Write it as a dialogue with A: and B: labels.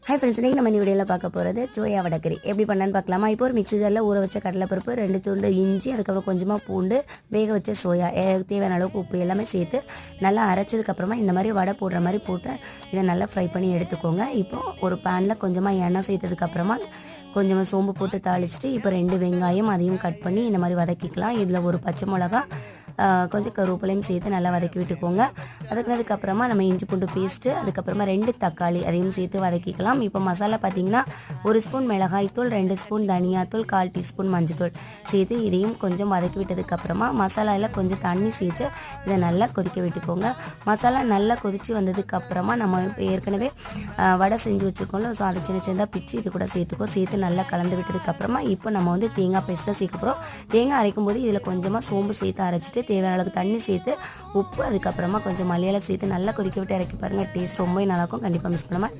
A: Hi friends, இன்றைக்கி நம்ம இந்த வீடியோவில் பார்க்க போகிறது சோயா வடகறி எப்படி பண்ணலான்னு பார்க்கலாமா. இப்போ ஒரு மிக்ஸி ஜாரில் ஊற வச்ச கடலைப்பருப்பு, 2 துண்டு இஞ்சி, அதுக்கப்புறம் கொஞ்சமாக பூண்டு, வேக வச்ச சோயா, தேவையான அளவுக்கு உப்பு எல்லாமே சேர்த்து நல்லா அரைச்சதுக்கப்புறமா இந்த மாதிரி வடை போடுற மாதிரி போட்டு இதை நல்லா ஃப்ரை பண்ணி எடுத்துக்கோங்க. இப்போது ஒரு பேனில் கொஞ்சமாக எண்ணெய் சேர்த்ததுக்கப்புறமா கொஞ்சமாக சோம்பு போட்டு தாளிச்சிட்டு இப்போ 2 வெங்காயம் அதையும் கட் பண்ணி இந்த மாதிரி வதக்கிக்கலாம். இதில் ஒரு பச்சை மிளகா, கொஞ்சம் கருவேப்பிலையும் சேர்த்து நல்லா வதக்கி விட்டுக்கோங்க. அதுக்கப்புறமா நம்ம இஞ்சி பூண்டு பேஸ்ட்டு, அதுக்கப்புறமா 2 தக்காளி அதையும் சேர்த்து வதக்கிக்கலாம். இப்போ மசாலா பார்த்திங்கன்னா 1 ஸ்பூன் மிளகாய்த்தூள், 2 ஸ்பூன் தனியாத்தூள், 1/4 டீஸ்பூன் மஞ்சத்தூள் சேர்த்து இதையும் கொஞ்சம் வதக்கி விட்டதுக்கப்புறமா மசாலாவில் கொஞ்சம் தண்ணி சேர்த்து இதை நல்லா கொதிக்க விட்டுக்கோங்க. மசாலா நல்லா கொதித்து வந்ததுக்கப்புறமா நம்ம ஏற்கனவே வடை செஞ்சு வச்சுருக்கோம்ல, ஸோ அதை சின்ன சின்னதாக பிச்சு இது கூட சேர்த்து நல்லா கலந்து விட்டதுக்கப்புறமா இப்போ நம்ம தேங்காய் பேஸ்ட்டை சேர்க்க போகிறோம். தேங்காய் அரைக்கும் போது இதில் கொஞ்சமாக சோம்பு சேர்த்து அரைச்சிட்டு தேவையான அளவுக்கு தண்ணி சேர்த்து உப்பு, அதுக்கப்புறமா கொஞ்சம் மல்லியெல்லாம் சேர்த்து நல்லா கொதிக்க விட்டு இறக்கி பாருங்கள். டேஸ்ட் ரொம்பவே நல்லாயிருக்கும். கண்டிப்பாக மிஸ் பண்ணாமல்